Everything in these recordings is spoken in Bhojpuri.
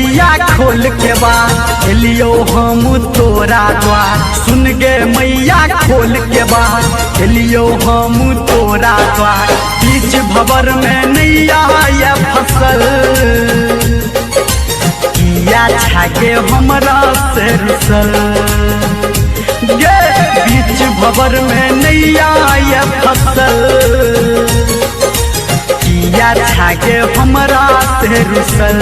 मैया खोल के बात एलियो हम तोरा द्वार। सुन गे मैया खोल के बात एलियो हम तोरा द्वार। बीच भंवर में नैया ये फसल किया छागे हमरा से रुसल। गे बीच भंवर में नैया ये फसल किया छागे हमरा से रुसल।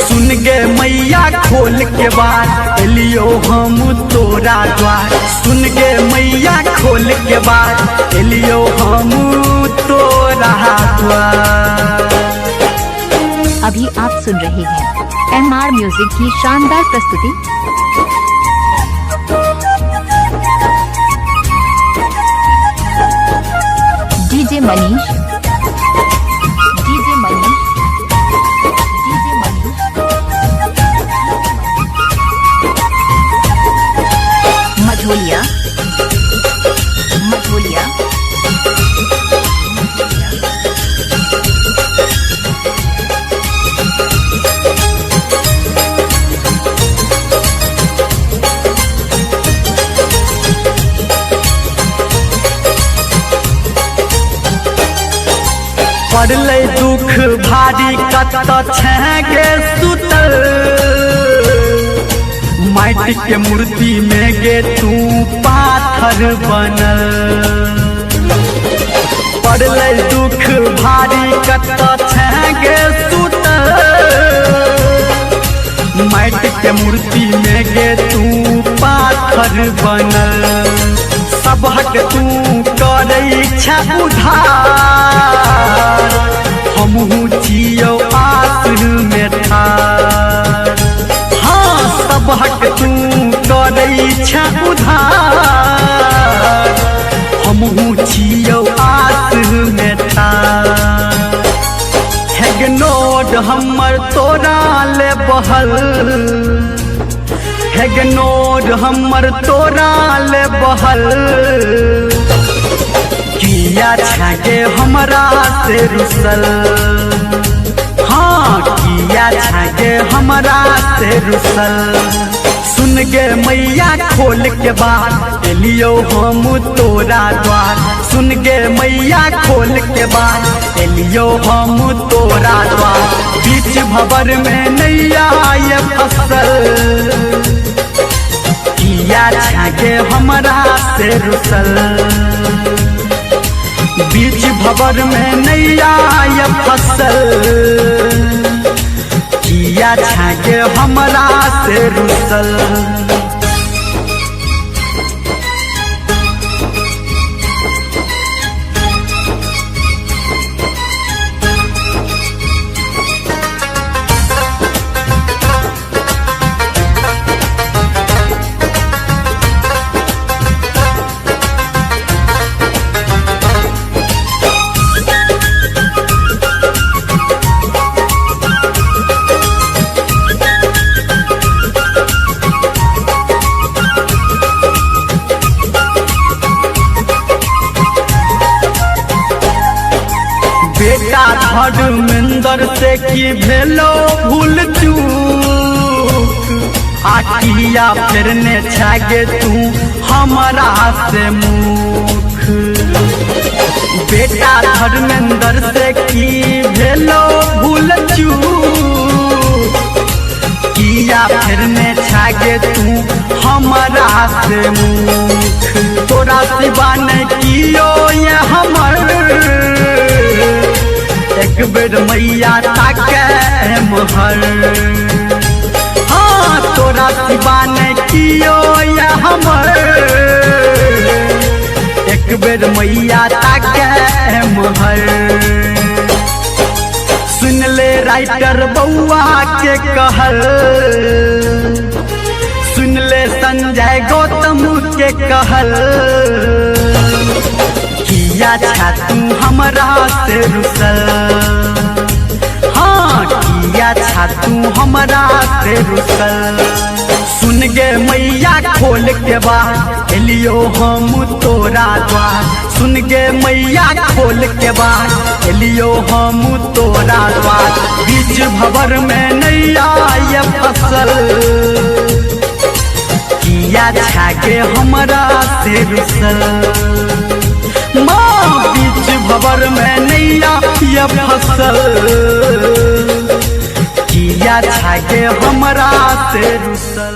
सुन गे मैया खोल के बात एलियो हम तोरा द्वार। सुन गे मैया खोल के बात एलियो हम तोरा द्वार। अभी आप सुन रहे हैं MR म्यूजिक की शानदार प्रस्तुति। डीजे मनीष मझोलिया पड़ले दुख भारी कत छेगे सुतल। माटी के मूर्ति में गे तू पाथर बनल। पड़ले दुख भारी कत छेगे सुतल। माटी के मूर्ति में गे तू पाथर बनल। सबहक तू करे इच्छा उधार हमहू जियो आस में ठार। हाँ सबहक तू करे इच्छा उधार हमहू जियो आस में ठार। हेगनोड हमर तोरा ले बहल। हेगनोड हमर तोरा ले बहल। किया छागे हमरा से रुसल। हाँ किया छागे हमरा से रुसल। सुन गे मैया खोल के बात एलियो हम तोरा द्वार। सुन गे मैया खोल के बात एलियो हम तोरा द्वार। बीच भंवर में नैया ये फसल किया छागे हमरा से रुसल। बीच भंवर में नैया ये फसल किया छागे हमरा से रुसल। बेटा धर्मेंद्र से की भेलो भूल चूक। आटिया फेरने छागे तू हमारा से मुख। बेटा धर्मेंद्र से की भेलो भूल चूक। किया फेरने छागे तू हमारा से मुख। तोरा सिवा नहीं कियो ये हमर एक बेर मैया ताके महर। हाँ तोरा सिवा नहीं कियो ये हमर एक बेर मैया ताके महर। सुन ले राइटर बउआ के कहल। सुन ले संजय गौतम के कहल। किया छा तू हमरा से रुसल। हाँ किया छा तू हमरा से रुसल। सुन गे मैया खोल के बार एलियो हम तोरा द्वार। सुन गे मैया खोल के बार एलियो हम तोरा द्वार। बीच भंवर में नैया ये फसल किया छागे हमरा से रुसल। माँ बीच भंवर में नैया ये फसल किया छागे हमरा से रुसल।